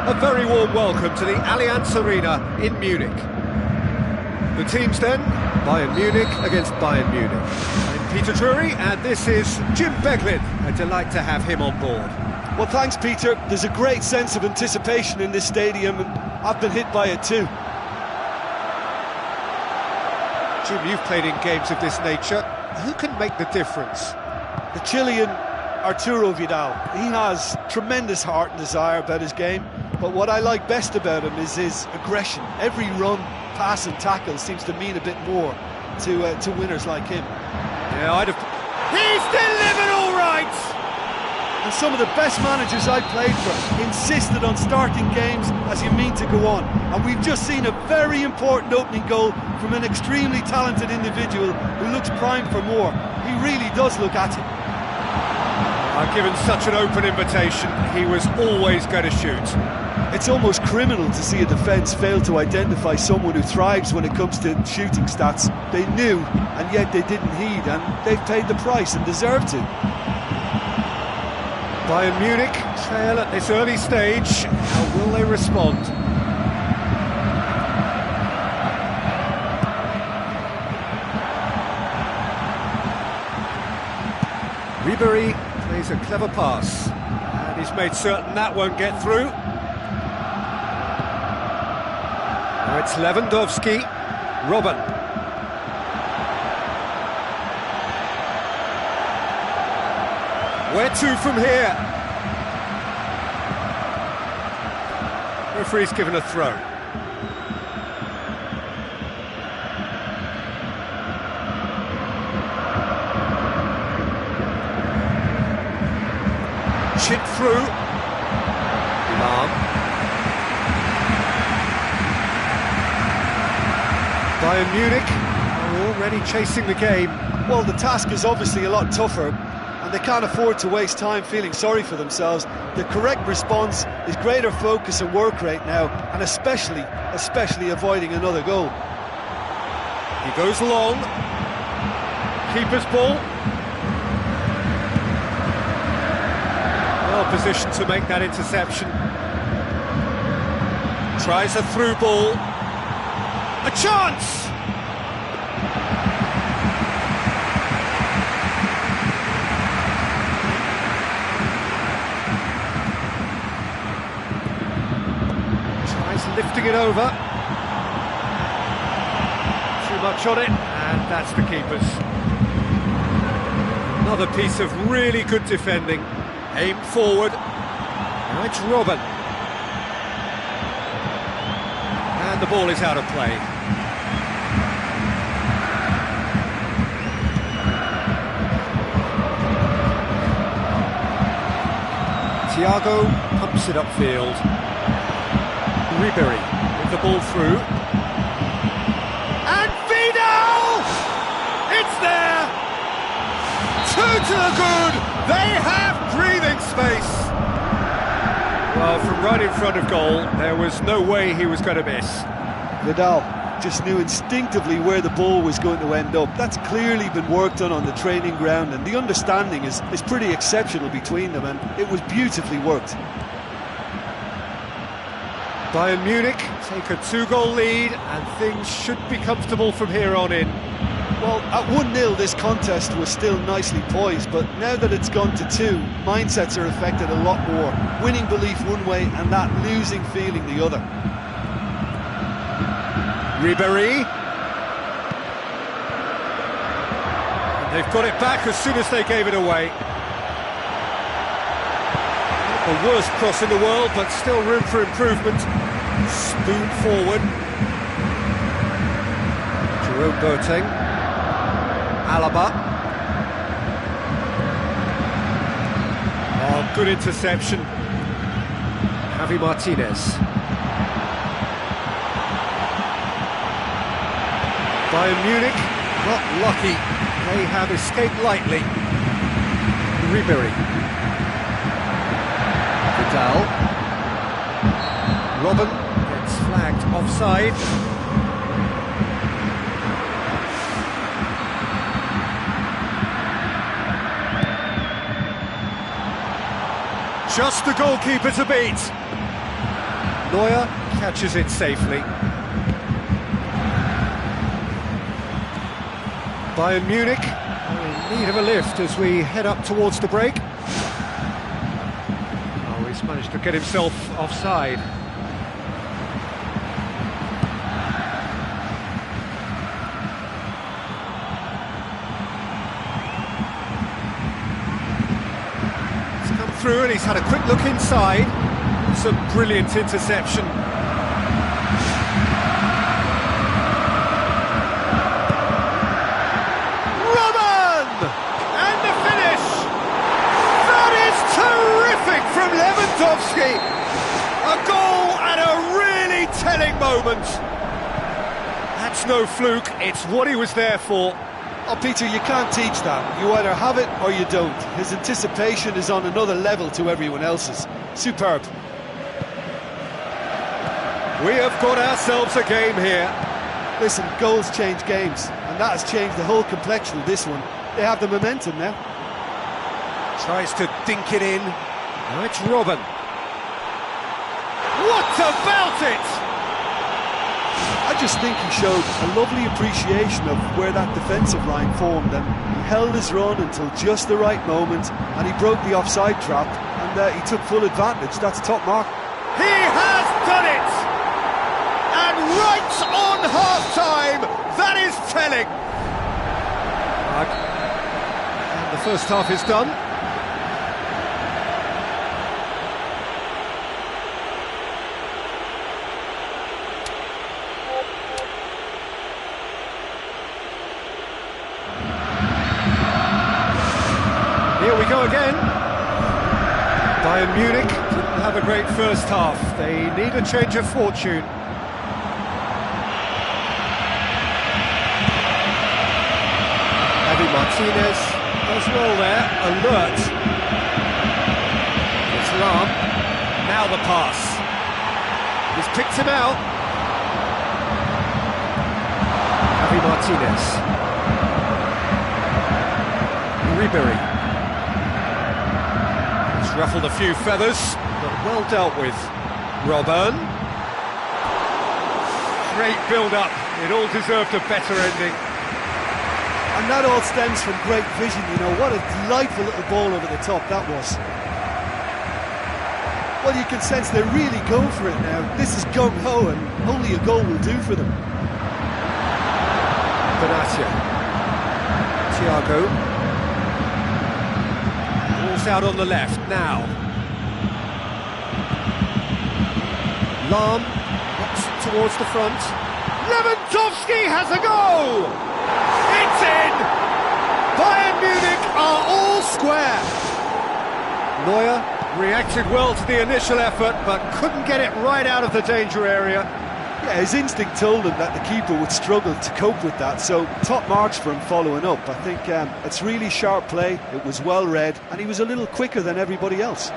A very warm welcome to the Allianz Arena in Munich. The teams then, Bayern Munich against Bayern Munich. I'm Peter Drury, and this is Jim Beglin. A delight to have him on board. Well, thanks, Peter. There's a great sense of anticipation in this stadium, and I've been hit by it too. Jim, you've played in games of this nature. Who can make the difference? The Chilean Arturo Vidal. He has tremendous heart and desire about his game, but what I like best about him is his aggression. Every run, pass and tackle seems to mean a bit more to winners like him. Yeah, He's delivered all right! And some of the best managers I played for insisted on starting games as you mean to go on. And we've just seen a very important opening goal from an extremely talented individual who looks primed for more. He really does look at it. Given such an open invitation, he was always going to shoot. It's almost criminal to see a defence fail to identify someone who thrives when it comes to shooting stats. They knew, and yet they didn't heed, and they've paid the price and deserve to. Bayern Munich trail at this early stage. How will they respond? Ribery plays a clever pass, and he's made certain that won't get through. Now it's Lewandowski. Robben. Where to from here? Referee's given a throw. Chip through. Lam. Bayern Munich are already chasing the game. Well, the task is obviously a lot tougher, and they can't afford to waste time feeling sorry for themselves. The correct response is greater focus and work rate now, and especially avoiding another goal. He goes long. Keeper's ball. Well positioned to make that interception. Tries a through ball. A chance! Tries lifting it over. Too much on it, and that's the keeper's. Another piece of really good defending. Aim forward. Now it's Robben. And the ball is out of play. Thiago pumps it upfield. Ribery with the ball through. And Vidal! It's there! Two to the good! They have breathing space! Well, from right in front of goal, there was no way he was going to miss. Vidal just knew instinctively where the ball was going to end up. That's clearly been worked on the training ground, and the understanding is pretty exceptional between them, and it was beautifully worked. Bayern Munich take a 2-goal lead, and things should be comfortable from here on in. Well, at 1-0 this contest was still nicely poised, but now that it's gone to 2, mindsets are affected a lot more. Winning belief one way and that losing feeling the other. Ribery. And they've got it back as soon as they gave it away. Not the worst cross in the world, but still room for improvement. Spoon forward. Jerome Boateng. Alaba. Oh, good interception. Javi Martinez. Bayern Munich, not lucky. They have escaped lightly. Ribery. Vidal. Robben gets flagged offside. Just the goalkeeper to beat. Neuer catches it safely. Bayern Munich are in need of a lift as we head up towards the break. Oh, he's managed to get himself offside. He's come through and he's had a quick look inside. It's a brilliant interception. From Lewandowski, a goal at a really telling moment. That's no fluke, it's what he was there for. Oh, Peter, you can't teach that. You either have it or you don't. His anticipation is on another level to everyone else's. Superb. We have got ourselves a game here. Listen, goals change games, and that has changed the whole complexion of this one. They have the momentum now. Tries to dink it in. Now it's Robben. What about it? I just think he showed a lovely appreciation of where that defensive line formed, and he held his run until just the right moment, and he broke the offside trap, and he took full advantage. That's top mark. He has done it! And right on half-time, that is telling. And the first half is done. Here we go again. Bayern Munich didn't have a great first half. They need a change of fortune. Martinez does well there, alert. It's Lahm, now the pass. He's picked him out. Martinez. Ribery. He's ruffled a few feathers, but well dealt with. Robben. Great build-up, it all deserved a better ending. And that all stems from great vision, you know. What a delightful little ball over the top that was. Well, you can sense they're really going for it now. This is gung-ho, and only a goal will do for them. Benatia. Thiago. Ball's out on the left now. Lahm knocks it towards the front. Lewandowski has a goal! It's in! Bayern Munich are all square. Neuer reacted well to the initial effort, but couldn't get it right out of the danger area. Yeah, his instinct told him that the keeper would struggle to cope with that, so top marks for him following up. I think it's really sharp play, it was well read, and he was a little quicker than everybody else.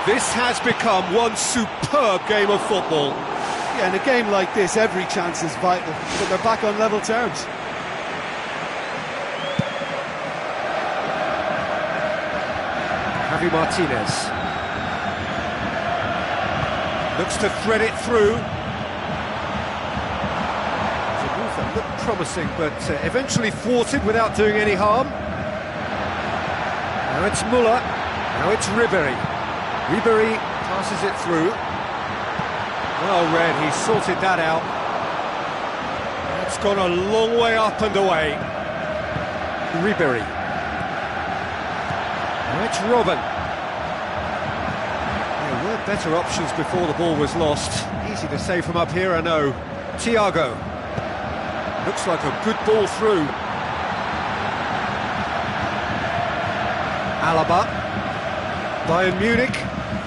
This has become one superb game of football. Yeah, in a game like this, every chance is vital, but they're back on level terms. Martinez looks to thread it through. It's a move that looked promising, but eventually thwarted without doing any harm. Now it's Müller, now it's Ribery. Ribery passes it through. Well read, he sorted that out. It's gone a long way up and away. Ribery. Now it's Robben. There were better options before the ball was lost. Easy to say from up here, I know. Thiago. Looks like a good ball through. Alaba. Bayern Munich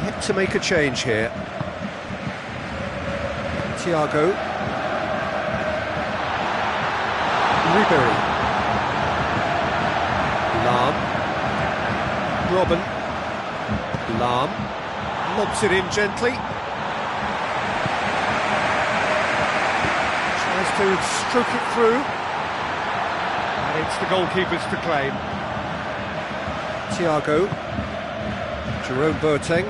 yet to make a change here. Thiago. Ribery. Lahm. Robben. Lahm. Lobs it in gently. Tries to stroke it through. And it's the goalkeepers to claim. Thiago. Jerome Boateng.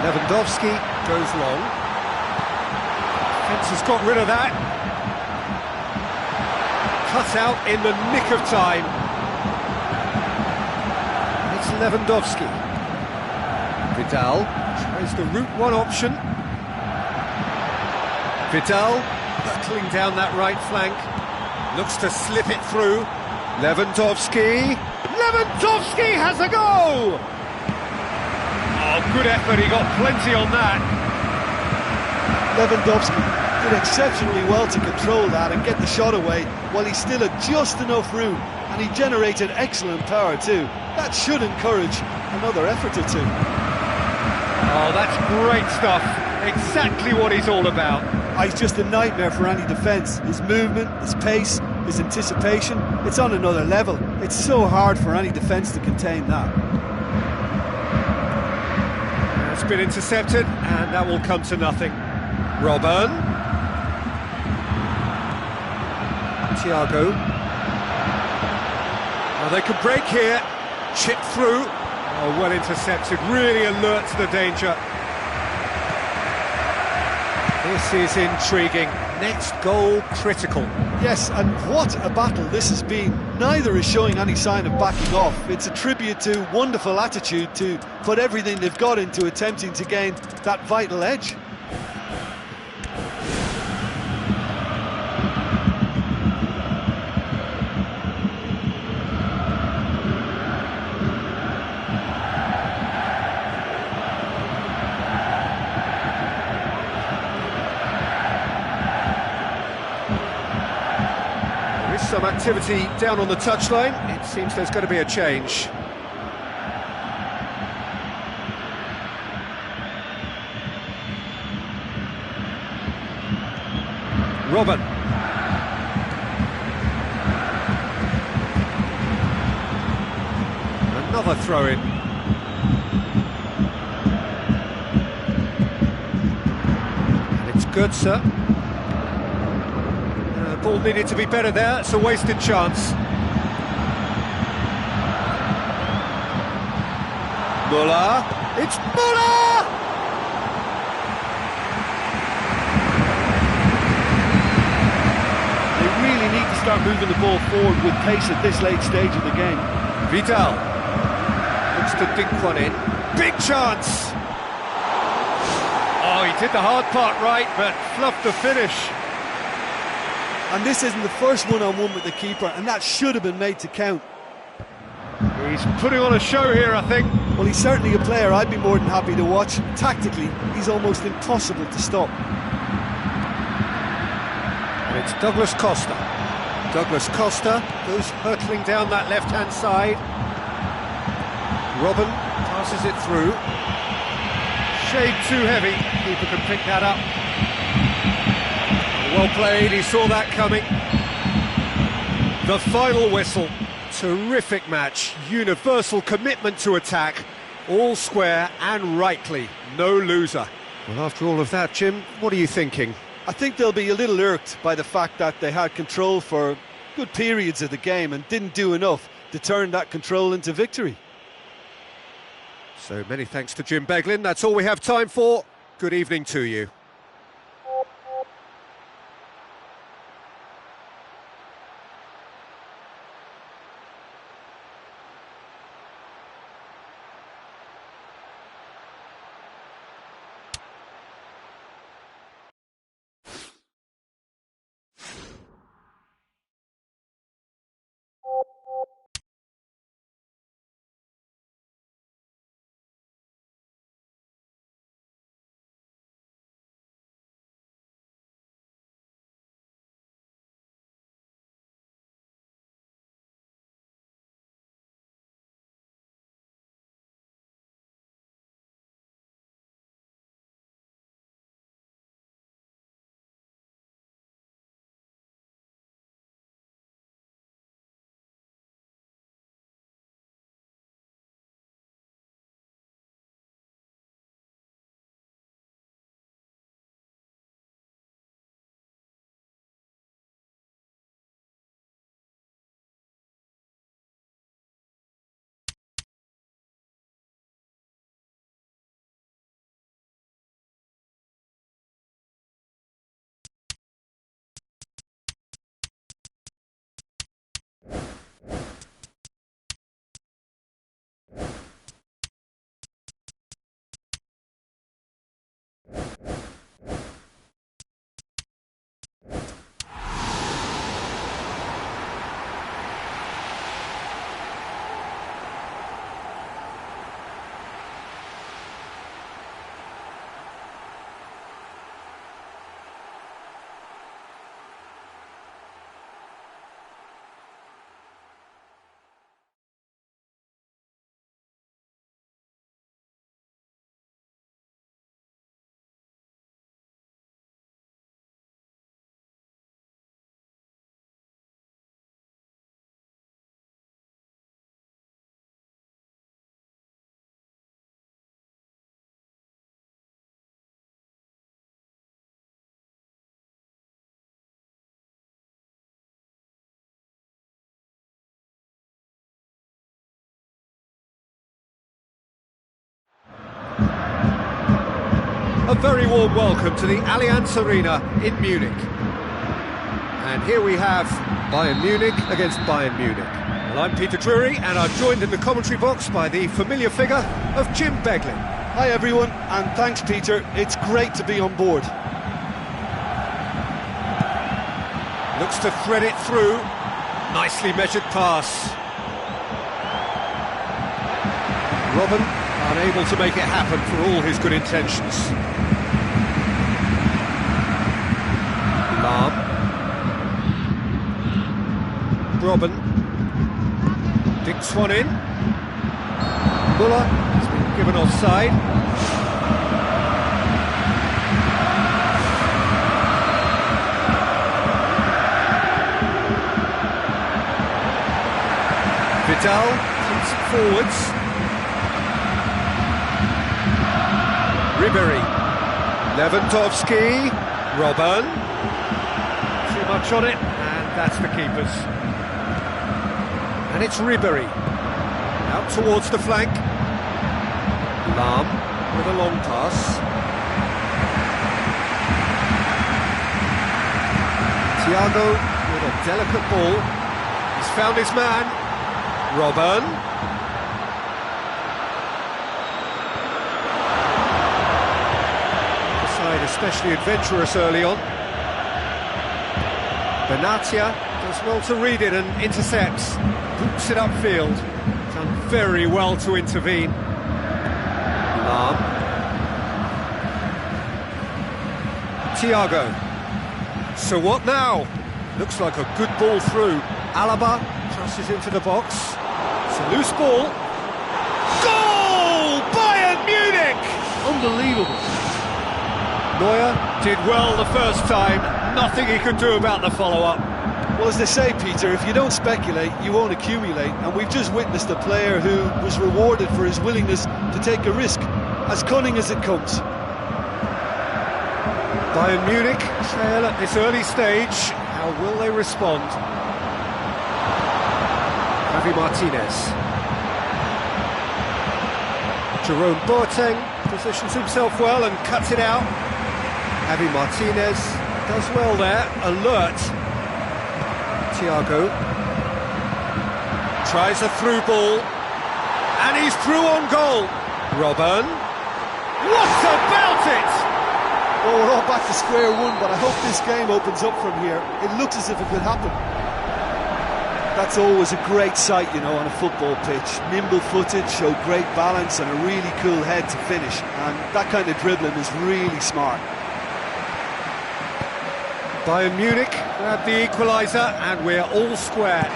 Lewandowski goes long. Fence has got rid of that. Cut out in the nick of time. It's Lewandowski. Vidal tries the route one option. Vidal hurtling down that right flank. Looks to slip it through. Lewandowski. Lewandowski has a goal! Oh, good effort, he got plenty on that. Lewandowski did exceptionally well to control that and get the shot away while he still had just enough room, and he generated excellent power too. That should encourage another effort or two. Oh, that's great stuff. Exactly what he's all about. He's just a nightmare for any defence. His movement, his pace, his anticipation, it's on another level. It's so hard for any defence to contain that. It's been intercepted, and that will come to nothing. Robben. Thiago. Oh, they could break here. Chip through. Oh, well intercepted. Really alert to the danger. This is intriguing. Next goal critical. Yes, and what a battle this has been. Neither is showing any sign of backing off. It's a tribute to wonderful attitude to put everything they've got into attempting to gain that vital edge. Some activity down on the touchline. It seems there's going to be a change. Robben. Another throw-in. And it's good, sir. Ball needed to be better there, it's a wasted chance. Muller, it's Muller! They really need to start moving the ball forward with pace at this late stage of the game. Vidal looks to dink one in. Big chance! Oh, he did the hard part right, but fluffed the finish. And this isn't the first one-on-one with the keeper, and that should have been made to count. He's putting on a show here, I think. Well, he's certainly a player I'd be more than happy to watch. Tactically, he's almost impossible to stop. And it's Douglas Costa. Douglas Costa goes hurtling down that left-hand side. Robben passes it through. Shade too heavy. Keeper can pick that up. Well played, he saw that coming. The final whistle. Terrific match. Universal commitment to attack. All square and rightly. No loser. Well, after all of that, Jim, what are you thinking? I think they'll be a little irked by the fact that they had control for good periods of the game and didn't do enough to turn that control into victory. So many thanks to Jim Beglin. That's all we have time for. Good evening to you. a very warm welcome to the Allianz Arena in Munich. And here we have Bayern Munich against Bayern Munich. Well, I'm Peter Drury, and I'm joined in the commentary box by the familiar figure of Jim Beglin. Hi everyone, and thanks Peter, it's great to be on board. Looks to thread it through, nicely measured pass. Robben unable to make it happen for all his good intentions. Lahm. Robben dinks one in. Muller has been given offside. Vidal keeps it forwards. Ribery, Lewandowski, Robben. Too much on it, and that's the keeper's. And it's Ribery, out towards the flank. Lahm with a long pass. Thiago with a delicate ball. He's found his man. Robben. Especially adventurous early on. Benatia does well to read it and intercepts. Boots it upfield. Done very well to intervene. Lahm. Thiago. So what now? Looks like a good ball through. Alaba crosses into the box. It's a loose ball. Goal! Bayern Munich! Unbelievable. Neuer did well the first time, nothing he could do about the follow-up. Well, as they say, Peter, if you don't speculate, you won't accumulate, and we've just witnessed a player who was rewarded for his willingness to take a risk, as cunning as it comes. Bayern Munich trail at this early stage. How will they respond? Javi Martinez. Jerome Boateng positions himself well and cuts it out. Javi Martinez does well there, alert. Thiago tries a through ball, and he's through on goal. Robben, what about it? Well, we're all back to square one, but I hope this game opens up from here. It looks as if it could happen. That's always a great sight, you know, on a football pitch. Nimble-footed, show great balance and a really cool head to finish. And that kind of dribbling is really smart. Bayern Munich grab the equaliser, and we're all square.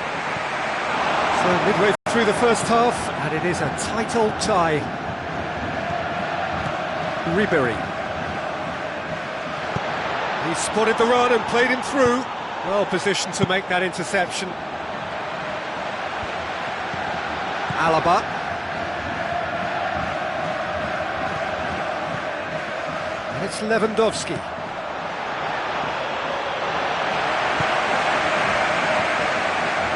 So midway through the first half, and it is a tight old tie. Ribery. He spotted the run and played him through. Well positioned to make that interception. Alaba. And it's Lewandowski.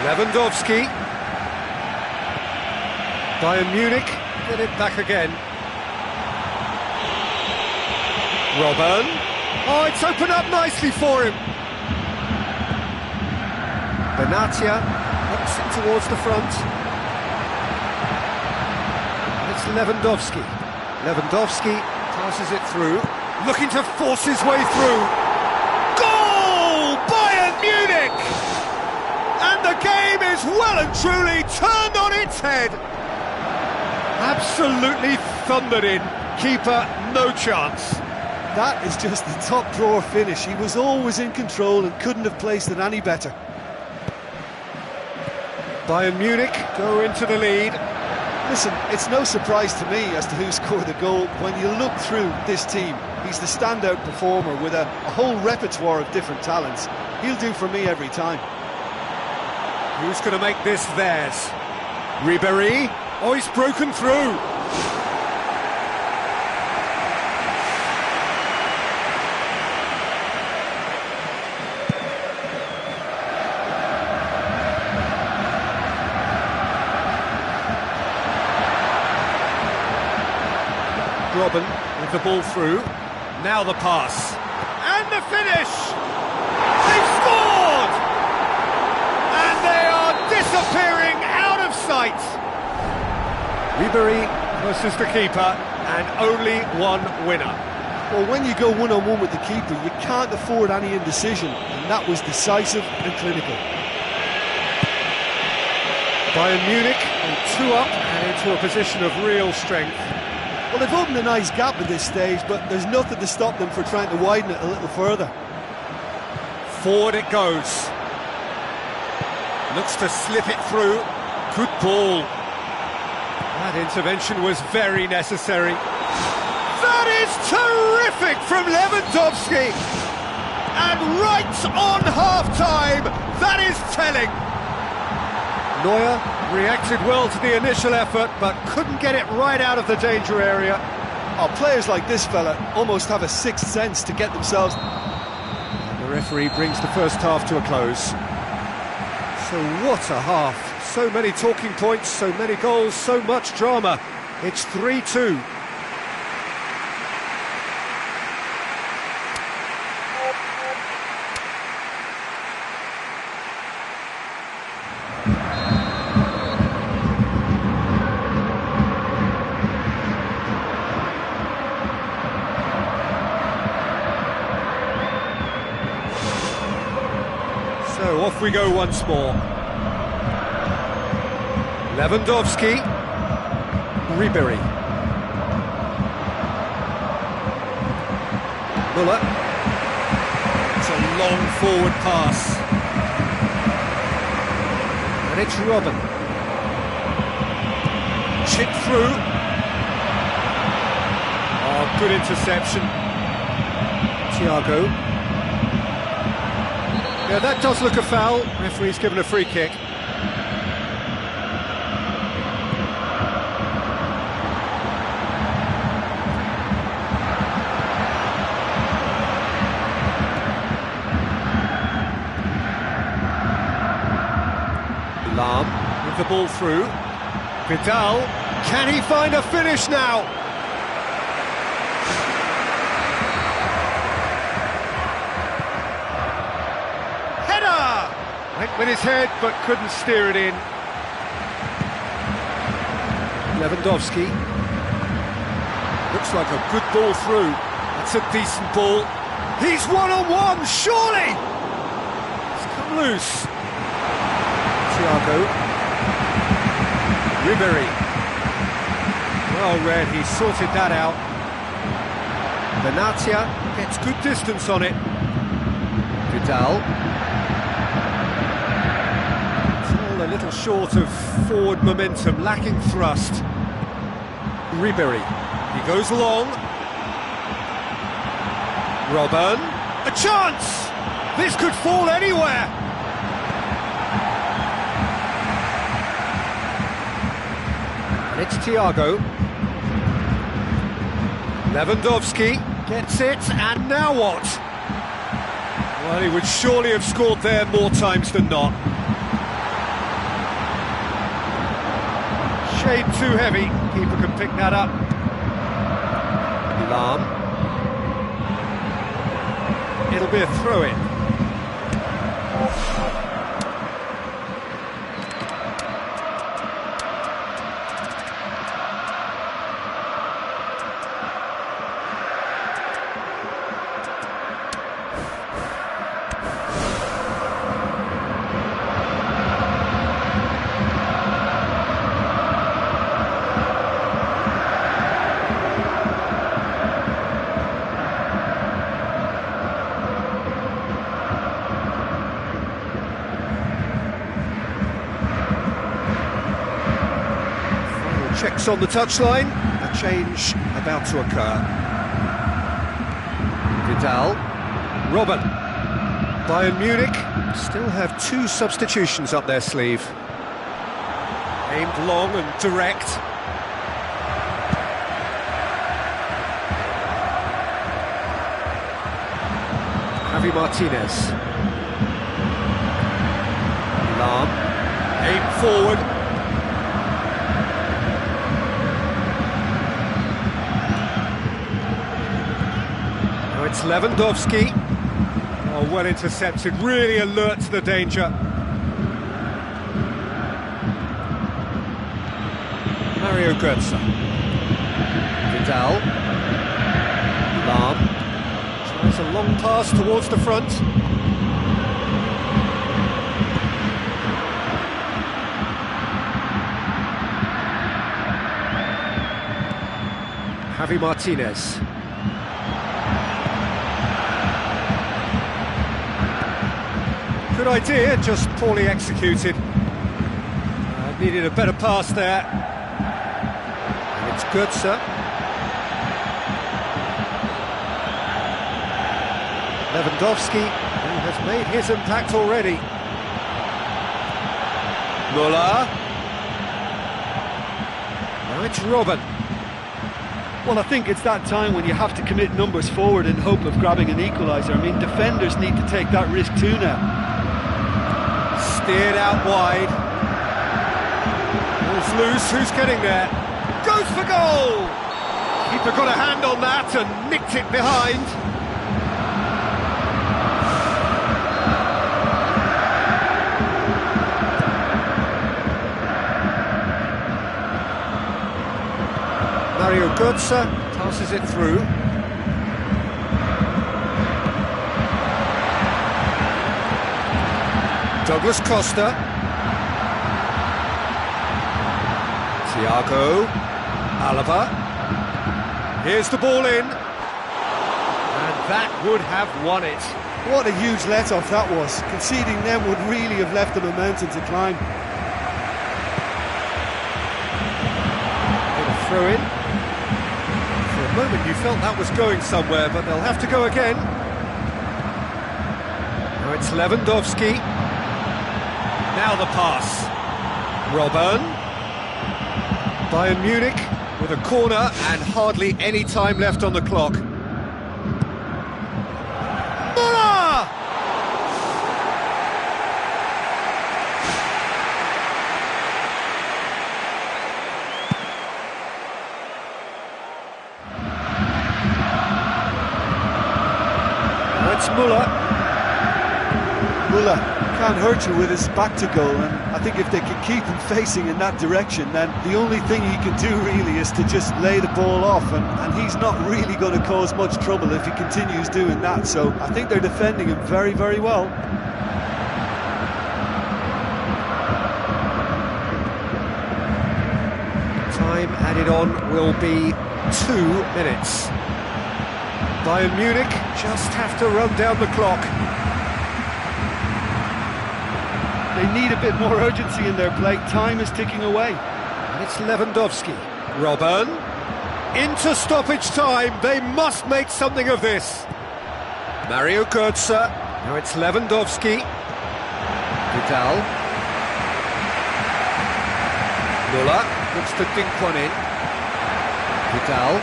Lewandowski. Bayern Munich get it back again. Robben. Oh, it's opened up nicely for him. Benatia hooks it towards the front. And it's Lewandowski. Lewandowski passes it through, looking to force his way through. Goal! Bayern Munich! And the game is well and truly turned on its head. Absolutely thundered in. Keeper, no chance. That is just the top drawer finish. He was always in control and couldn't have placed it any better. Bayern Munich go into the lead. Listen, it's no surprise to me as to who scored the goal. When you look through this team, he's the standout performer with a whole repertoire of different talents. He'll do for me every time. Who's going to make this theirs? Ribery. Oh, he's broken through. Robben with the ball through. Now the pass. And the finish! They've scored! And they are disappearing out of sight. Ribery versus the keeper, and only one winner. Well, when you go one-on-one with the keeper, you can't afford any indecision, and that was decisive and clinical. Bayern Munich on 2 up and into a position of real strength. Well, they've opened a nice gap at this stage, but there's nothing to stop them from trying to widen it a little further. Forward it goes. Looks to slip it through. Good ball. That intervention was very necessary. That is terrific from Lewandowski! And right on half-time, that is telling. Neuer reacted well to the initial effort, but couldn't get it right out of the danger area. Oh, players like this fella almost have a sixth sense to get themselves... And the referee brings the first half to a close. So what a half. So many talking points, so many goals, so much drama. It's 3-2. So off we go once more. Lewandowski, Ribery, Müller. It's a long forward pass, and it's Robben. Chip through. Oh, good interception. Thiago. Yeah, that does look a foul. Referee's given a free kick. With the ball through. Vidal, can he find a finish now? Header! Went with his head but couldn't steer it in. Lewandowski. Looks like a good ball through. That's a decent ball. He's one-on-one, surely! It's come loose. Thiago. Ribery. Well read, he sorted that out. Benatia gets good distance on it. Vidal. It's all a little short of forward momentum, lacking thrust. Ribery. He goes long. Robben. A chance! This could fall anywhere! It's Thiago. Lewandowski gets it, and now what? Well, he would surely have scored there more times than not. Shade too heavy, keeper can pick that up. Lahm. It'll be a throw-in. Checks on the touchline, a change about to occur. Vidal, Robben. Bayern Munich still have 2 substitutions up their sleeve. Aimed long and direct. Javi Martinez. Lahm, aimed forward. Lewandowski. Oh, well intercepted, really alert to the danger. Mario Götze. Vidal. Lahm. Tries a long pass towards the front. Javi Martinez. Good idea, just poorly executed. Needed a better pass there. And it's Götze. Lewandowski, who has made his impact already. Müller. Now it's Robben. Well, I think it's that time when you have to commit numbers forward in hope of grabbing an equaliser. I mean, defenders need to take that risk too now. Steered out wide. Ball's loose, who's getting there? Goes for goal! Keeper got a hand on that and nicked it behind. Mario Götze passes it through. Douglas Costa. Thiago. Alaba. Here's the ball in. And that would have won it. What a huge let-off that was. Conceding them would really have left them a mountain to climb. Throw in. For a moment you felt that was going somewhere, but they'll have to go again. Now it's Lewandowski. Now the pass. Robben. Bayern Munich with a corner and hardly any time left on the clock. Müller! That's Müller. Müller can't hurt you with his back to goal, and I think if they can keep him facing in that direction, then the only thing he can do really is to just lay the ball off, and he's not really going to cause much trouble if he continues doing that. So I think they're defending him very, very well. Time added on will be 2 minutes. Bayern Munich just have to run down the clock. They need a bit more urgency in their play. Time is ticking away. And it's Lewandowski. Robben. Into stoppage time. They must make something of this. Mario Götze. Now it's Lewandowski. Vidal. Müller looks to dink one in. Vidal.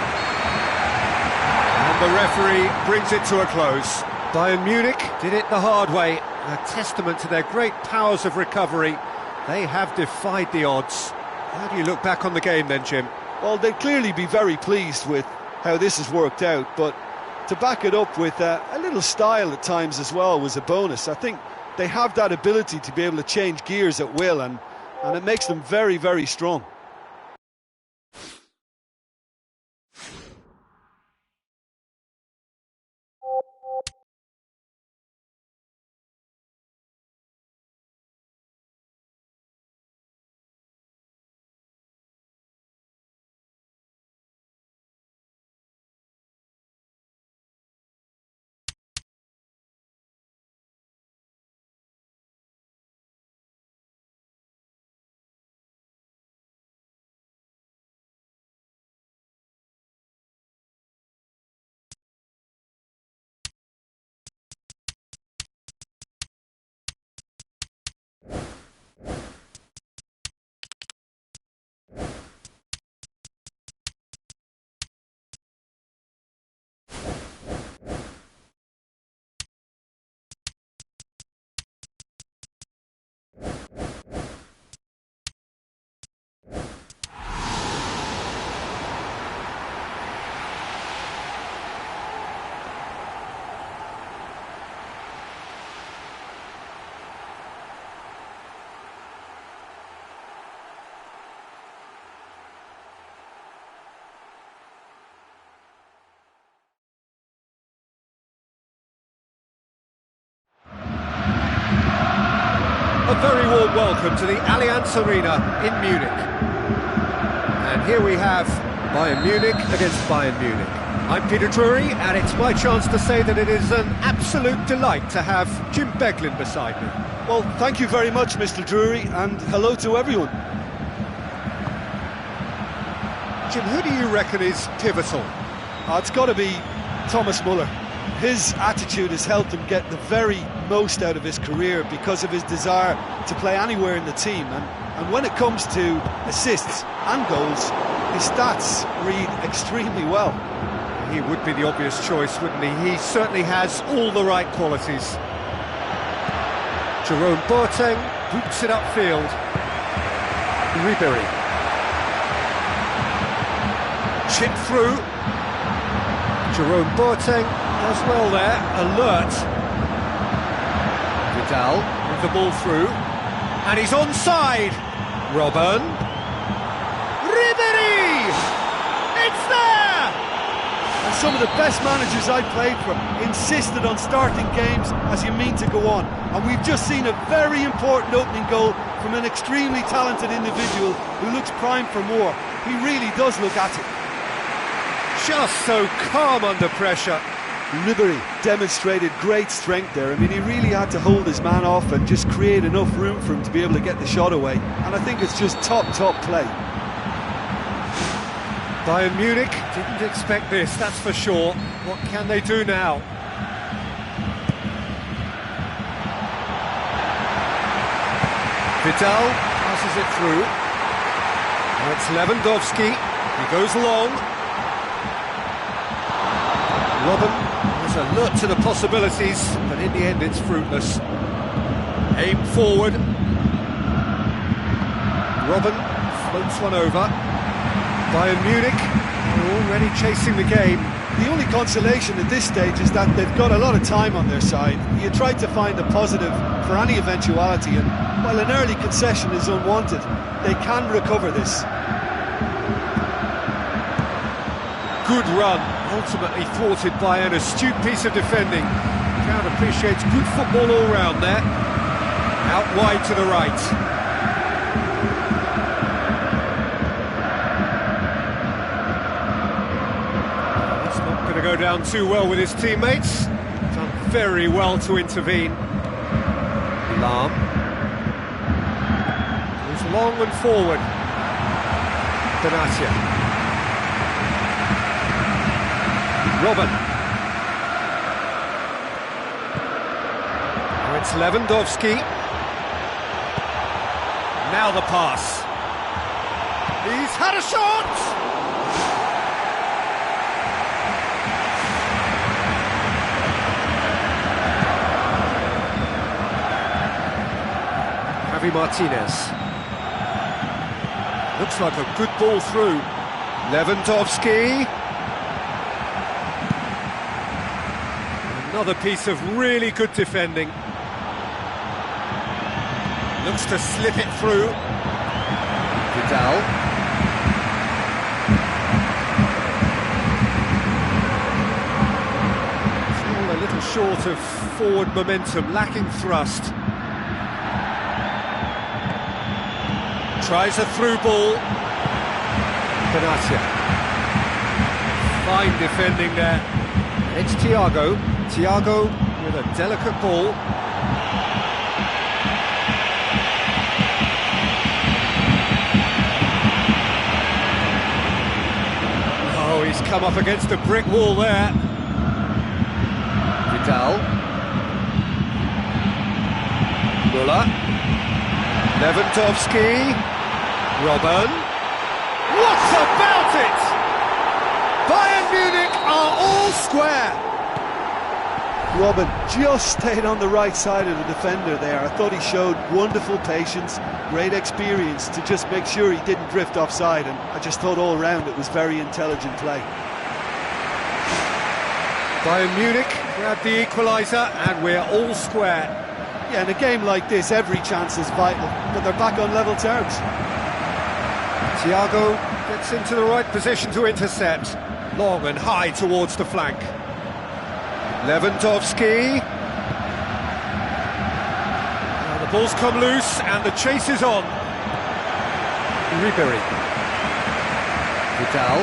And the referee brings it to a close. Bayern Munich did it the hard way. A testament to their great powers of recovery. They have defied the odds. How do you look back on the game then, Jim? Well, they'd clearly be very pleased with how this has worked out, but to back it up with a little style at times as well was a bonus. I think they have that ability to be able to change gears at will, and it makes them very, very strong. A very warm welcome to the Allianz Arena in Munich. And here we have Bayern Munich against Bayern Munich. I'm Peter Drury, and it's my chance to say that it is an absolute delight to have Jim Beglin beside me. Well, thank you very much, Mr. Drury, and hello to everyone. Jim, who do you reckon is pivotal? It's got to be Thomas Muller. His attitude has helped him get the very most out of his career because of his desire to play anywhere in the team. And when it comes to assists and goals, his stats read extremely well. He would be the obvious choice, wouldn't he? He certainly has all the right qualities. Jerome Boateng boots it upfield. Ribery. Chip through. Jerome Boateng does well there, alert. Vidal with the ball through, and he's onside. Robben. Ribery! It's there! And some of the best managers I played for insisted on starting games as you mean to go on. And we've just seen a very important opening goal from an extremely talented individual who looks primed for more. He really does look at it. Just so calm under pressure. Ribery demonstrated great strength there. I mean, he really had to hold his man off and just create enough room for him to be able to get the shot away. And I think it's just top play. Bayern Munich didn't expect this, that's for sure. What can they do now? Vidal passes it through. Now it's Lewandowski. He goes long. Robben is alert to the possibilities, but in the end it's fruitless. Aim forward. Robben floats one over. Bayern Munich are already chasing the game. The only consolation at this stage is that they've got a lot of time on their side. You try to find a positive for any eventuality, and while an early concession is unwanted, they can recover this. Good run, ultimately thwarted by an astute piece of defending. Crowd appreciates good football all round there. Out wide to the right. That's not going to go down too well with his teammates. Done very well to intervene. Lahm goes long and forward. Benatia. Robben. Now it's Lewandowski. Now the pass. He's had a shot! Javi Martinez. Looks like a good ball through. Lewandowski. Another piece of really good defending. Looks to slip it through. Vidal. Still a little short of forward momentum, lacking thrust. Tries a through ball. Benatia. Fine defending there. It's Thiago. Thiago with a delicate ball. Oh, he's come up against a brick wall there. Vidal. Müller. Lewandowski. Robben. What about it? Bayern Munich are all square. Robben just stayed on the right side of the defender there. I thought he showed wonderful patience, great experience to just make sure he didn't drift offside, and I just thought all round it was very intelligent play. Bayern Munich grabbed the equaliser and we're all square. Yeah, in a game like this every chance is vital, but they're back on level terms. Thiago gets into the right position to intercept. Long and high towards the flank. Lewandowski. Now the ball's come loose and the chase is on. Ribery. Vidal.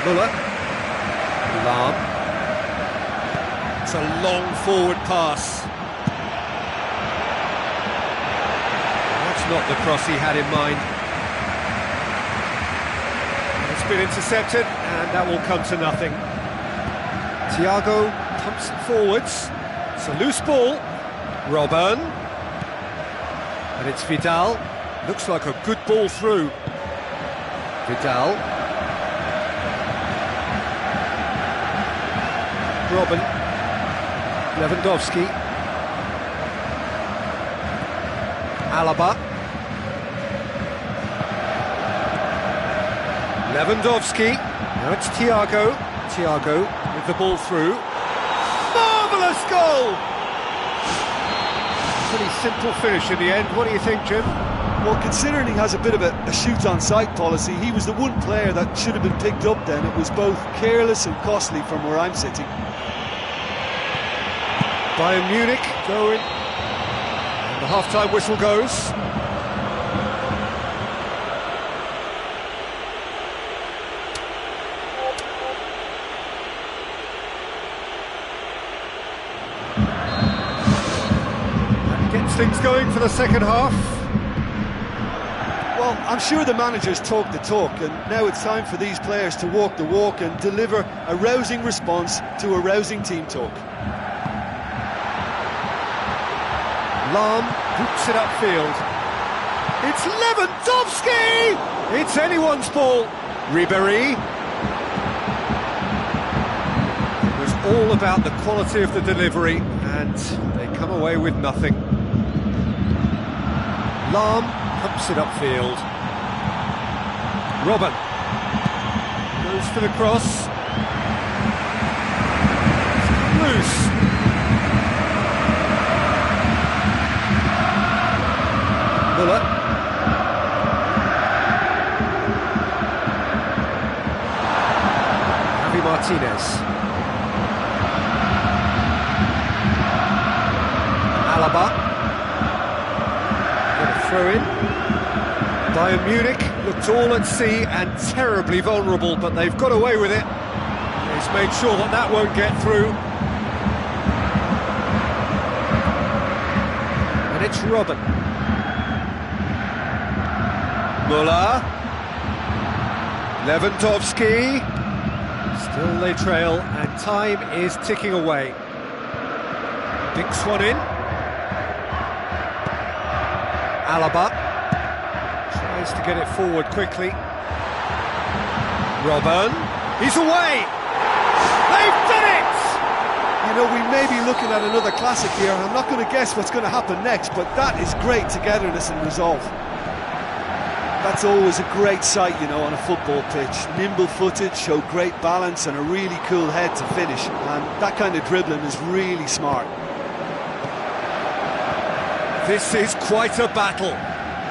Muller. Lahm. It's a long forward pass. That's not the cross he had in mind. It's been intercepted and that will come to nothing. Thiago pumps it forwards. It's a loose ball. Robben. And it's Vidal. Looks like a good ball through. Vidal. Robben. Lewandowski. Alaba. Lewandowski. Now it's Thiago. Thiago with the ball through. Marvellous goal! Pretty simple finish in the end. What do you think, Jim? Well, considering he has a bit of a shoot-on-sight policy, he was the one player that should have been picked up then. It was both careless and costly from where I'm sitting. Bayern Munich going. And the half-time whistle goes. That gets things going for the second half. Well, I'm sure the managers talk the talk, and now it's time for these players to walk the walk and deliver a rousing response to a rousing team talk. Lahm boots it upfield. It's Lewandowski! It's anyone's ball. Ribery. It was all about the quality of the delivery, and they come away with nothing. Lahm pumps it upfield. Robben goes for the cross. It's come loose. Muller. Javi Martinez. Alaba. Got a throw in. Bayern Munich looked all at sea and terribly vulnerable, but they've got away with it. He's made sure that that won't get through. And it's Robben. Muller. Lewandowski. Still they trail, and time is ticking away. Dinks one in. Alaba. Tries to get it forward quickly. Robben. He's away! They've done it! You know, we may be looking at another classic here. I'm not going to guess what's going to happen next, but that is great togetherness and resolve. That's always a great sight, you know, on a football pitch. Nimble-footed, show great balance and a really cool head to finish. And that kind of dribbling is really smart. This is quite a battle.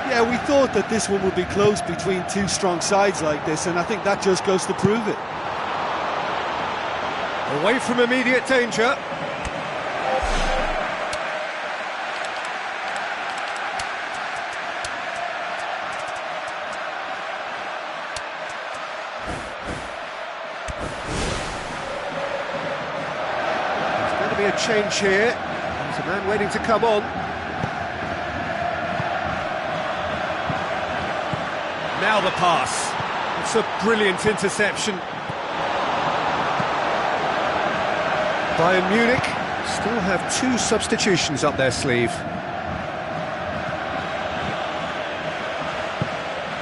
Yeah, we thought that this one would be close between two strong sides like this, and I think that just goes to prove it. Away from immediate danger. There's going to be a change here. There's a man waiting to come on. Now the pass. It's a brilliant interception. Bayern Munich still have two substitutions up their sleeve.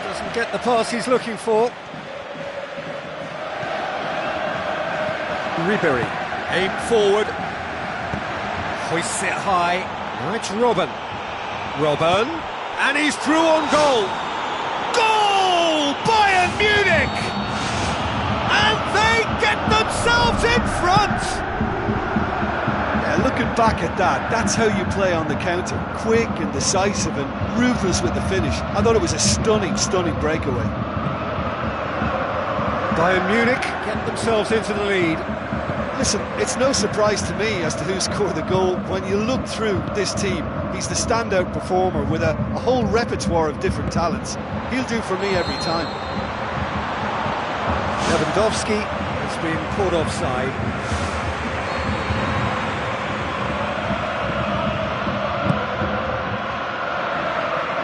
Doesn't get the pass he's looking for. Ribery, aim forward. Hoists it high. Now it's Robben. Robben, and he's through on goal. Goal! Bayern Munich! And they get themselves in front! Yeah, looking back at that, that's how you play on the counter. Quick and decisive and ruthless with the finish. I thought it was a stunning, stunning breakaway. Bayern Munich get themselves into the lead. Listen, it's no surprise to me as to who scored the goal. When you look through this team, He's the standout performer with a whole repertoire of different talents. He'll do for me every time. Lewandowski has been caught offside.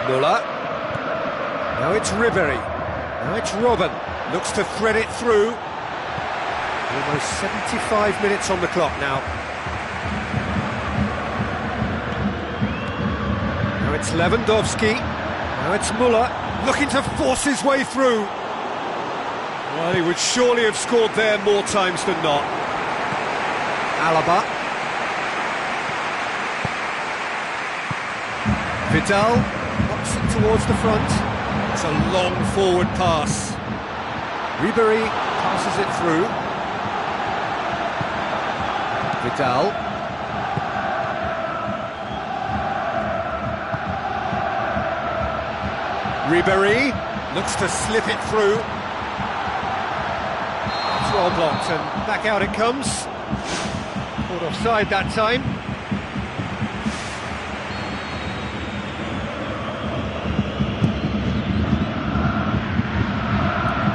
Muller. Now it's Ribery. Now it's Robben. Looks to thread it through. Almost 75 minutes on the clock now. Now it's Lewandowski. Now it's Muller, looking to force his way through. Well, he would surely have scored there more times than not. Alaba. Vidal knocks it towards the front. It's a long forward pass. Ribery passes it through. Vidal. Ribery looks to slip it through. That's well blocked, and back out it comes. Caught offside that time.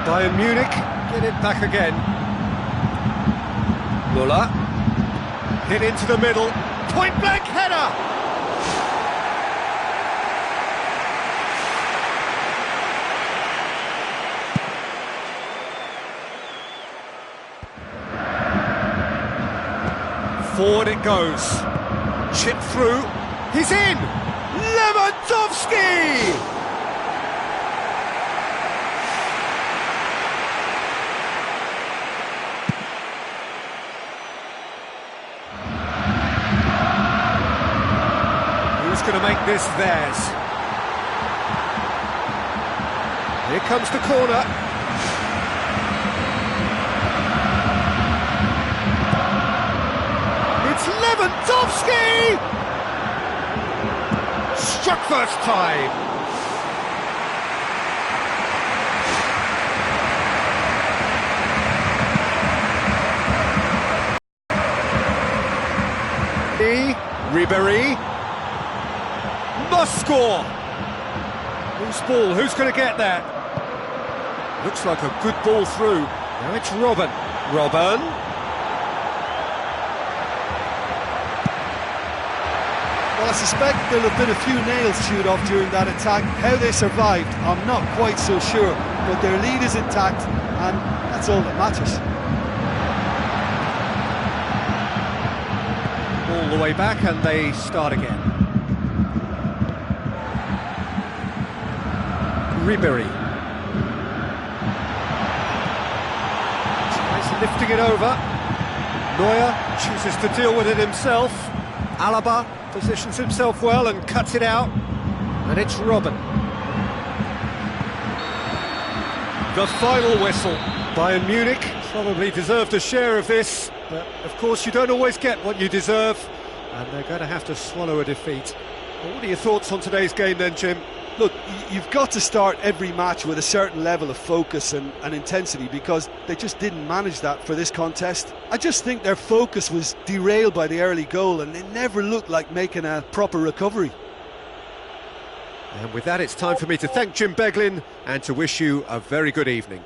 Bayern Munich get it back again. Muller. Hit into the middle. Point blank header! Forward it goes. Chip through. He's in! Lewandowski! Who's going to make this theirs? Here comes the corner. It's Lewandowski! Struck first time. Ribery must score. Whose ball? Who's going to get that? Looks like a good ball through. Now it's Robben. Robben. Well, I suspect there'll have been a few nails chewed off during that attack. How they survived, I'm not quite so sure. But their lead is intact, and that's all that matters. All the way back, and they start again. Ribery. Tries lifting it over. Neuer chooses to deal with it himself. Alaba positions himself well and cuts it out. And it's Robben. The final whistle. Bayern Munich probably deserved a share of this, but of course you don't always get what you deserve, and they're going to have to swallow a defeat. Well, what are your thoughts on today's game then, Jim? Look, you've got to start every match with a certain level of focus and intensity, because they just didn't manage that for this contest. I just think their focus was derailed by the early goal, and they never looked like making a proper recovery. And with that, it's time for me to thank Jim Beglin and to wish you a very good evening.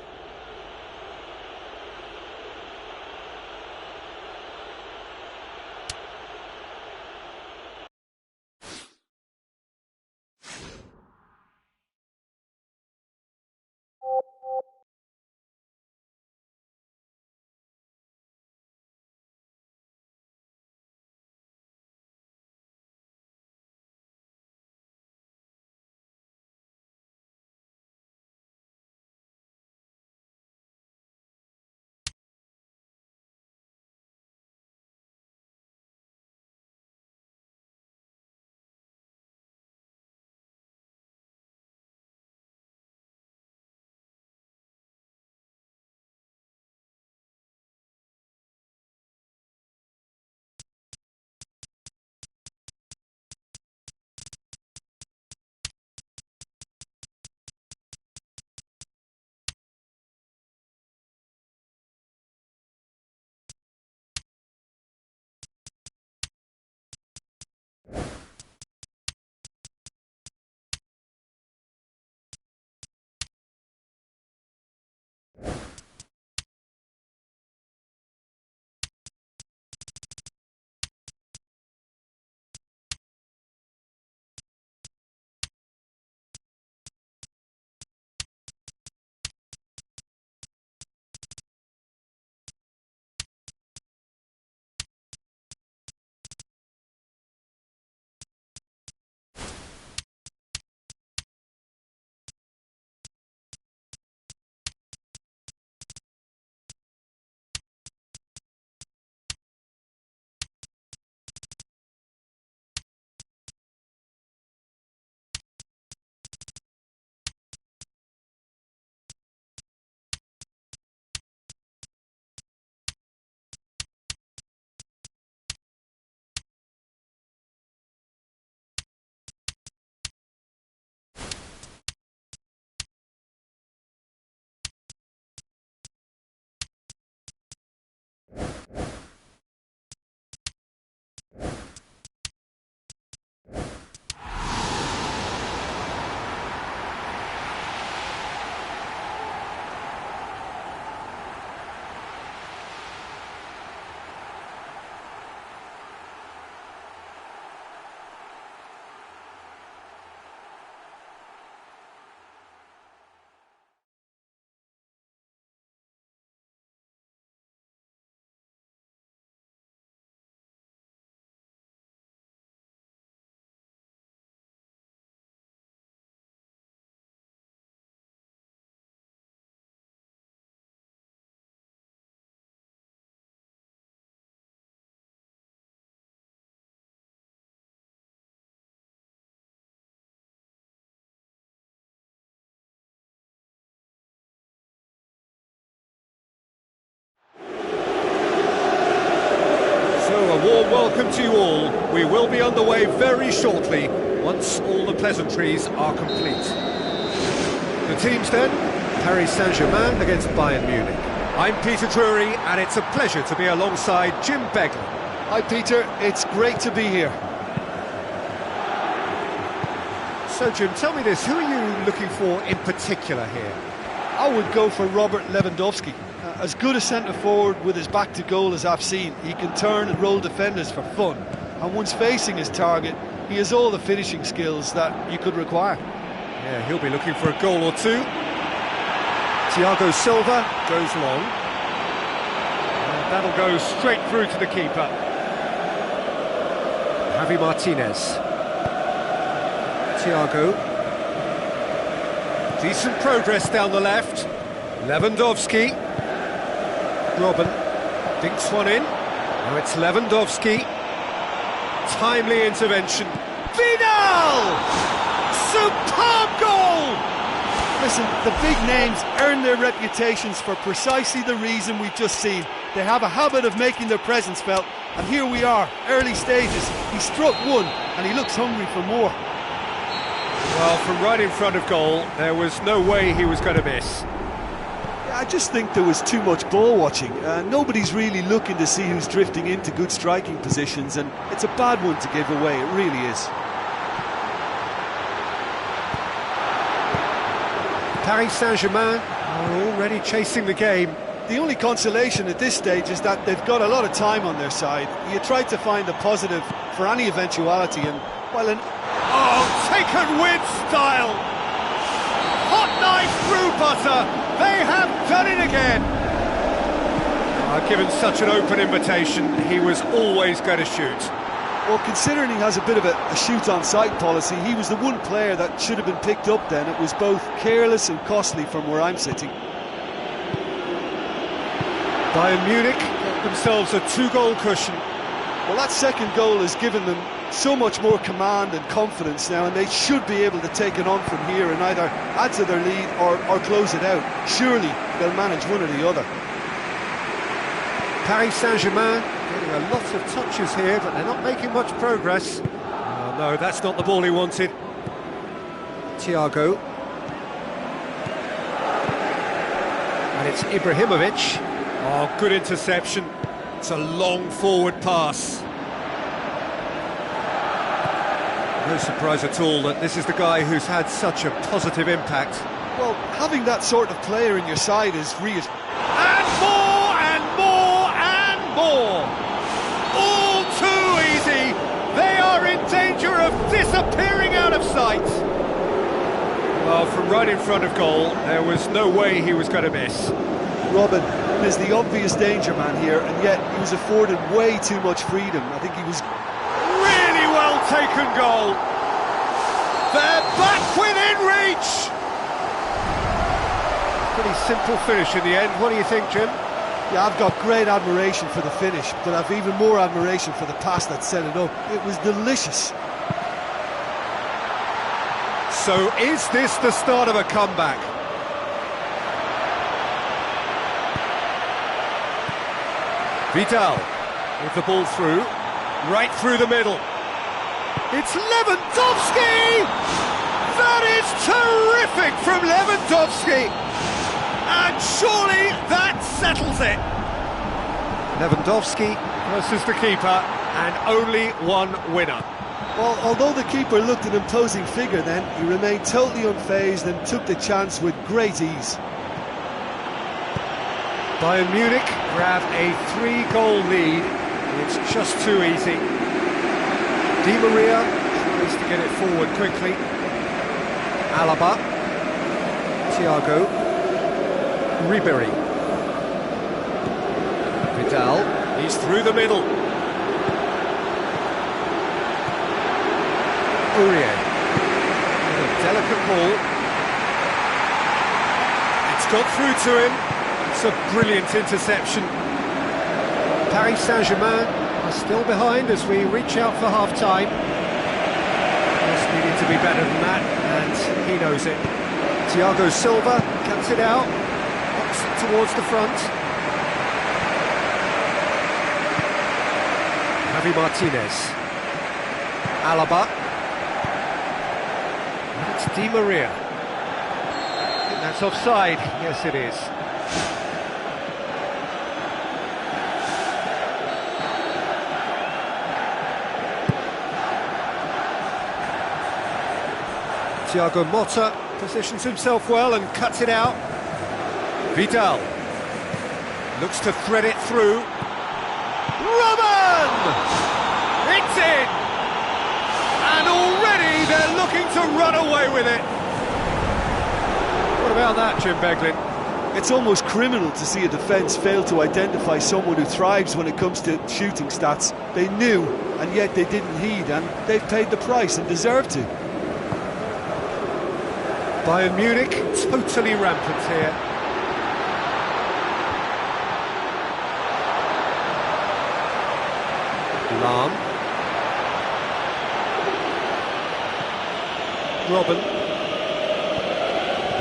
warm welcome to you all. We will be underway very shortly, once all the pleasantries are complete. The teams then, Paris Saint-Germain against Bayern Munich. I'm Peter Drury, and it's a pleasure to be alongside Jim Begley. Hi Peter, it's great to be here. So Jim, tell me this, who are you looking for in particular here? I would go for Robert Lewandowski. As good a centre-forward with his back to goal as I've seen. He can turn and roll defenders for fun. And once facing his target, he has all the finishing skills that you could require. Yeah, he'll be looking for a goal or two. Thiago Silva goes long. And that'll go straight through to the keeper. Javi Martinez. Thiago. Decent progress down the left. Lewandowski. Robben dinks one in. Now it's Lewandowski. Timely intervention. Vidal! Superb goal! Listen, the big names earn their reputations for precisely the reason we've just seen. They have a habit of making their presence felt, and here we are, early stages. He struck one, and he looks hungry for more. Well, from right in front of goal, there was no way he was going to miss. I just think there was too much ball watching. Nobody's really looking to see who's drifting into good striking positions, and it's a bad one to give away, it really is. Paris Saint-Germain are already chasing the game. The only consolation at this stage is that they've got a lot of time on their side. You try to find a positive for any eventuality, and well, taken with style! Hot knife through butter! They have done it again! Given such an open invitation, he was always going to shoot. Well, considering he has a bit of a shoot-on-sight policy, he was the one player that should have been picked up then. It was both careless and costly from where I'm sitting. Bayern Munich got themselves a 2-goal cushion. Well, that second goal has given them so much more command and confidence now, and they should be able to take it on from here and either add to their lead or close it out. Surely they'll manage one or the other. Paris Saint-Germain getting a lot of touches here, but they're not making much progress. Oh, no, that's not the ball he wanted. Thiago. And it's Ibrahimovic. Oh, good interception. It's a long forward pass. No surprise at all that this is the guy who's had such a positive impact. Well, having that sort of player in your side is reassuring. And more and more and more! All too easy! They are in danger of disappearing out of sight! Well, from right in front of goal, there was no way he was going to miss. Robben is the obvious danger man here, and yet he was afforded way too much freedom. I think he was... Really well taken goal! They're back within reach! Pretty simple finish in the end. What do you think, Jim? Yeah, I've got great admiration for the finish, but I've even more admiration for the pass that set it up. It was delicious. So is this the start of a comeback? Vidal with the ball through, right through the middle. It's Lewandowski! That is terrific from Lewandowski! And surely that settles it. Lewandowski versus the keeper, and only one winner. Well, although the keeper looked an imposing figure then, he remained totally unfazed and took the chance with great ease. Bayern Munich grab a 3-goal lead. It's just too easy. Di Maria tries to get it forward quickly. Alaba. Thiago. Ribéry. Vidal. He's through the middle. Aurier. A delicate ball. It's got through to him. It's a brilliant interception. Paris Saint-Germain are still behind as we reach out for half-time. Just needed to be better than that, and he knows it. Thiago Silva cuts it out, knocks it towards the front. Javi Martinez. Alaba. And it's Di Maria. I think that's offside. Yes, it is. Thiago Motta positions himself well and cuts it out. Vidal looks to thread it through. Robin! It's in! And already they're looking to run away with it. What about that, Jim Beglin? It's almost criminal to see a defence fail to identify someone who thrives when it comes to shooting stats. They knew, and yet they didn't heed, and they've paid the price and deserve to. Bayern Munich, totally rampant here. Lahm. Robin.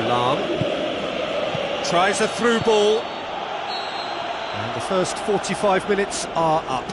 Lahm. Tries a through ball. And the first 45 minutes are up.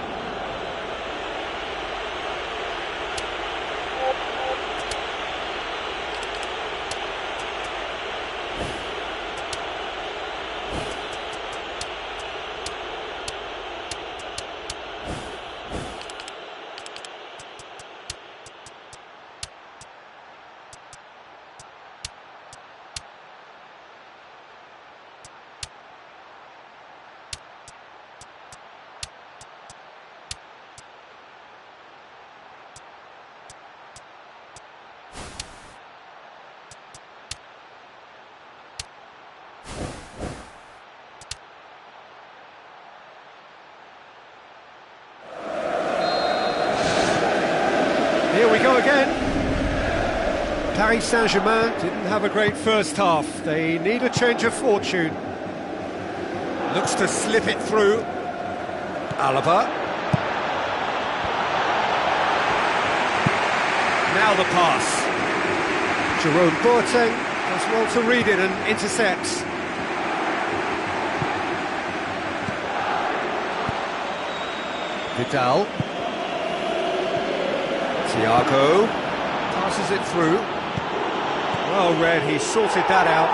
Here we go again. Paris Saint-Germain didn't have a great first half. They need a change of fortune. Looks to slip it through. Alaba. Now the pass. Jerome Boateng does well to read it and intercepts. Vidal. Thiago passes it through. Well read, he sorted that out.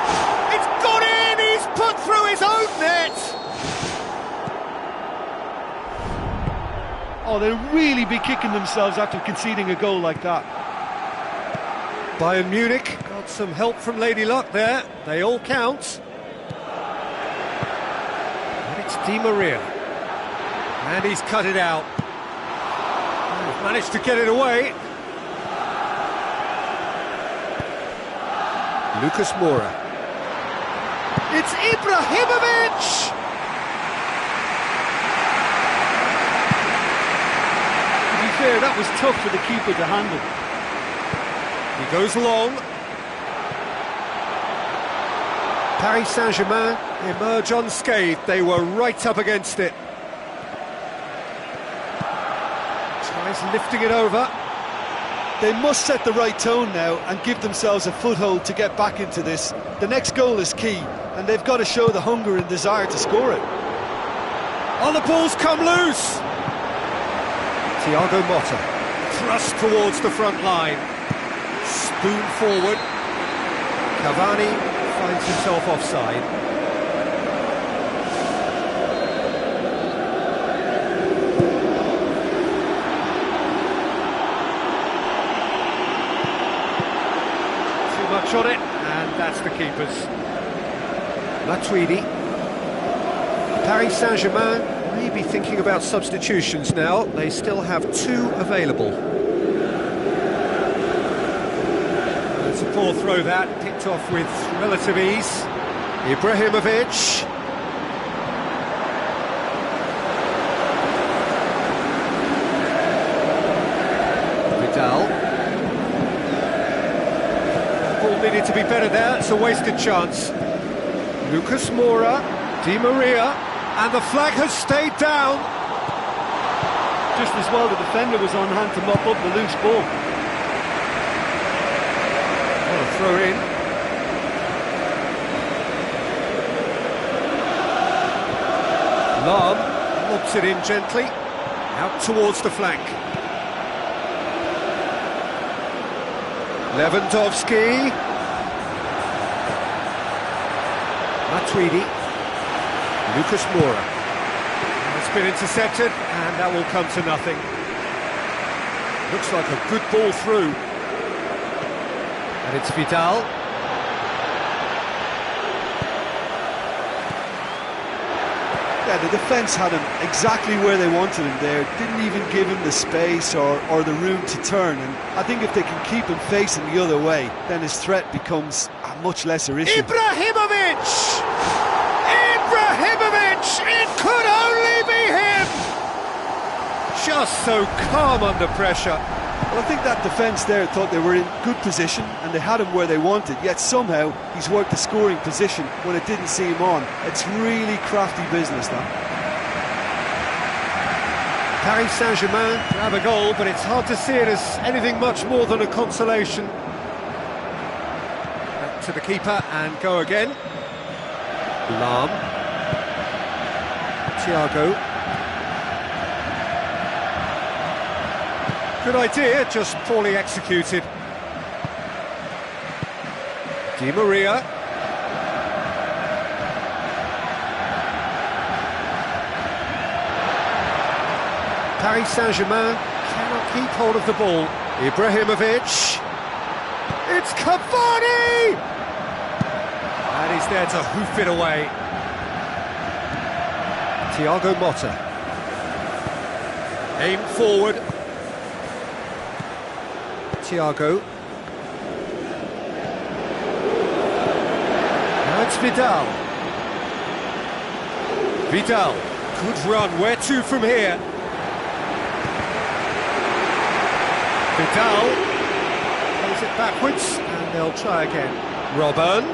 It's gone in! He's put through his own net! Oh, they'll really be kicking themselves after conceding a goal like that. Bayern Munich got some help from Lady Luck there. They all count. And it's Di Maria. And he's cut it out. Managed to get it away. Lucas Moura. It's Ibrahimovic! To be fair, that was tough for the keeper to handle. He goes long. Paris Saint-Germain emerge unscathed. They were right up against it. Tries lifting it over. They must set the right tone now and give themselves a foothold to get back into this. The next goal is key, and they've got to show the hunger and desire to score it. Oh, the ball's come loose! Thiago Motta, thrust towards the front line. Spoon forward. Cavani finds himself offside. Much on it, and that's the keepers. Matuidi. Paris Saint-Germain may be thinking about substitutions now. They still have two available. It's a poor throw that, picked off with relative ease. Ibrahimovic. Vidal. Needed to be better there, it's a wasted chance. Lucas Moura, Di Maria, and the flag has stayed down. Just as well the defender was on hand to mop up the loose ball. What a throw in. Lahm lobs it in gently. Out towards the flank. Lewandowski. Matuidi. Lucas Moura. It's been intercepted, and that will come to nothing. Looks like a good ball through. And it's Vidal. Yeah, the defence had him exactly where they wanted him there. Didn't even give him the space or the room to turn. And I think if they can keep him facing the other way, then his threat becomes a much lesser issue. Ibrahimovic! Ibrahimovic! It could only be him! Just so calm under pressure. Well, I think that defence there thought they were in good position and they had him where they wanted, yet somehow he's worked the scoring position when it didn't see him on. It's really crafty business, that. Paris Saint-Germain grab a goal, but it's hard to see it as anything much more than a consolation. Back to the keeper and go again. Lam. Thiago. Good idea, just poorly executed. Di Maria. Paris Saint-Germain cannot keep hold of the ball. Ibrahimovic. It's Cavani! And he's there to hoof it away. Thiago Motta. Aim forward. Thiago. Now it's Vidal. Vidal. Good run. Where to from here? Vidal. Plays it backwards and they'll try again. Robben.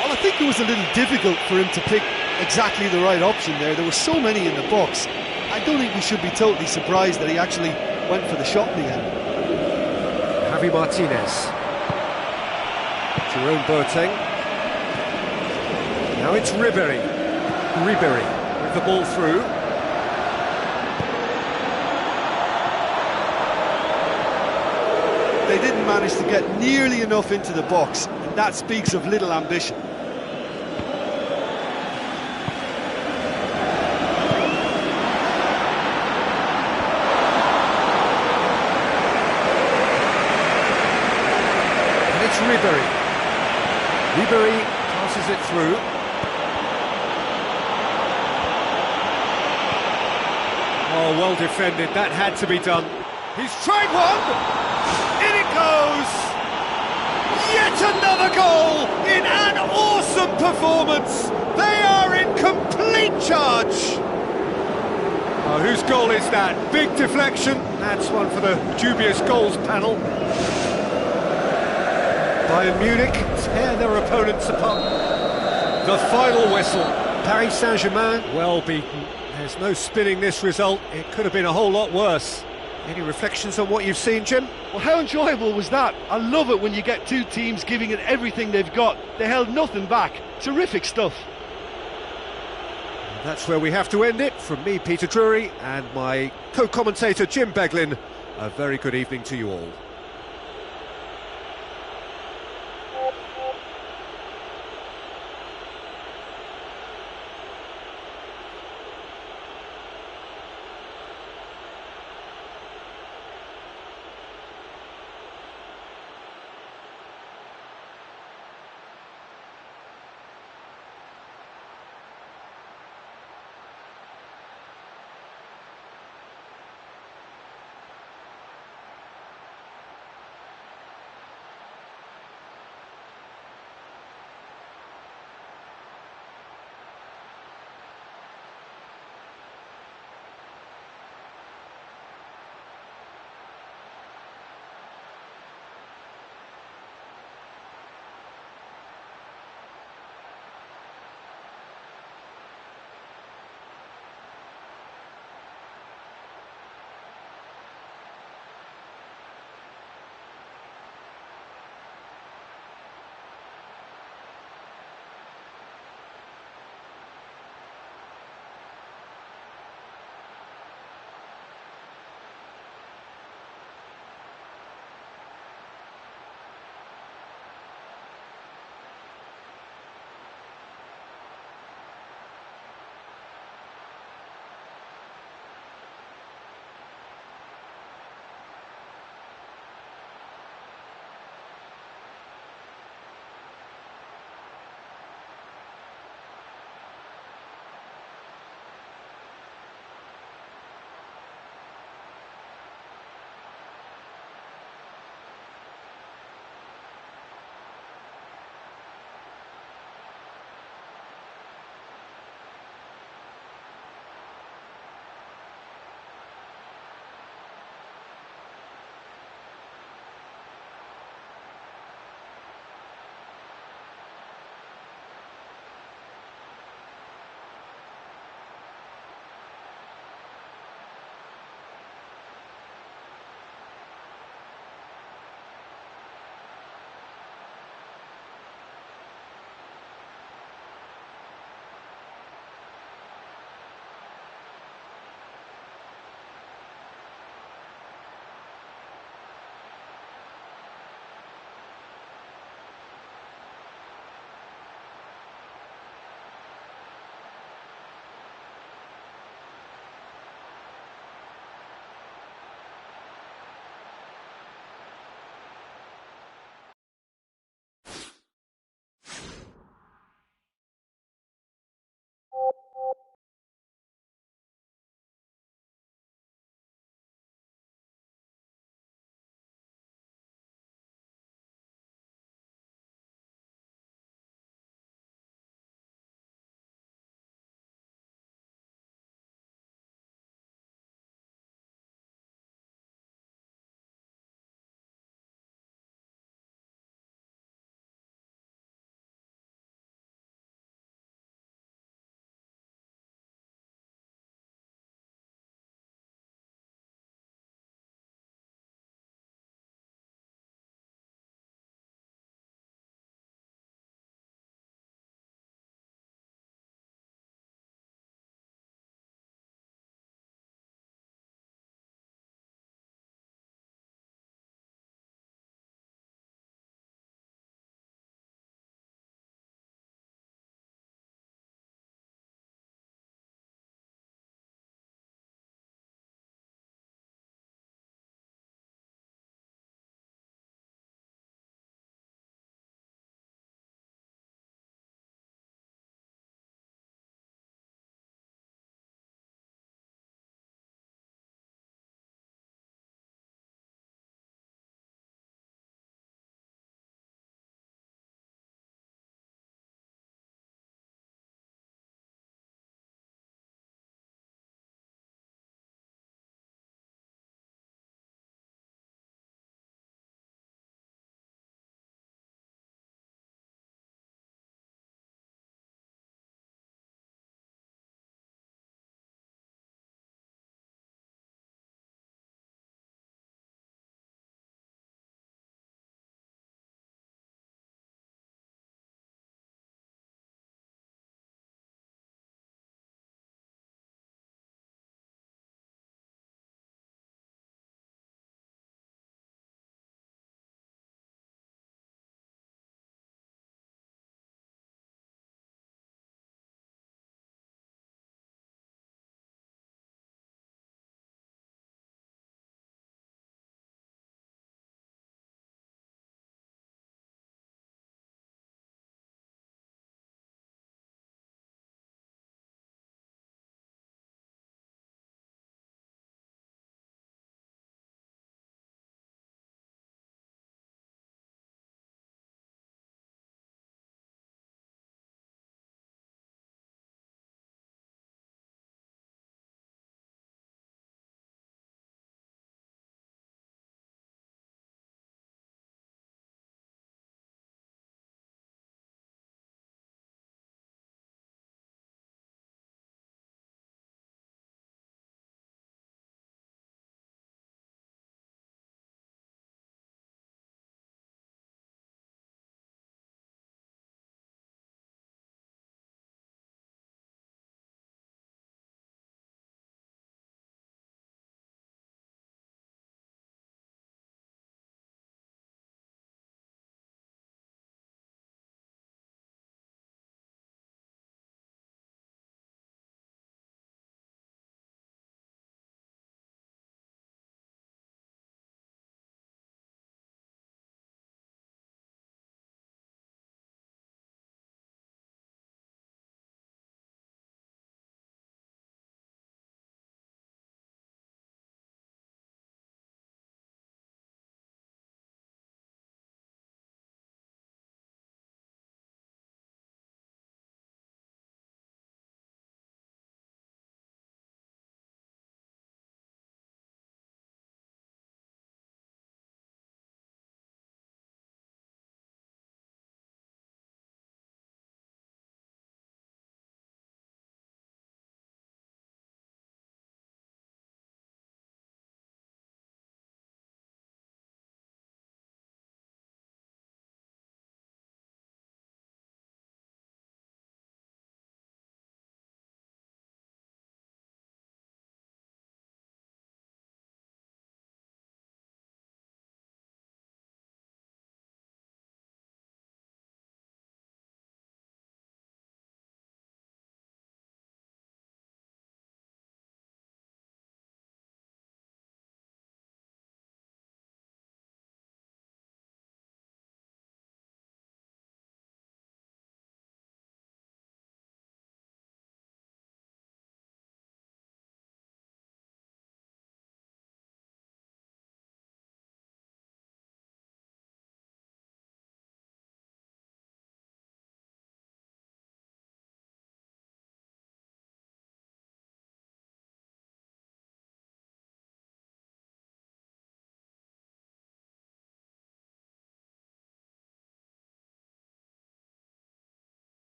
Well, I think it was a little difficult for him to pick exactly the right option there. There were so many in the box. I don't think we should be totally surprised that he actually went for the shot in the end. Javi Martinez. Jerome Boateng. Now it's Ribéry. Ribéry with the ball through. They didn't manage to get nearly enough into the box, and that speaks of little ambition. Ribéry. Ribéry passes it through. Oh, well defended. That had to be done. He's tried one. In it goes. Yet another goal in an awesome performance. They are in complete charge. Oh, whose goal is that? Big deflection. That's one for the dubious goals panel. Bayern Munich tear their opponents apart. The final whistle. Paris Saint-Germain, well beaten. There's no spinning this result. It could have been a whole lot worse. Any reflections on what you've seen, Jim? Well, how enjoyable was that? I love it when you get two teams giving it everything they've got. They held nothing back. Terrific stuff. And that's where we have to end it. From me, Peter Drury, and my co-commentator, Jim Beglin. A very good evening to you all.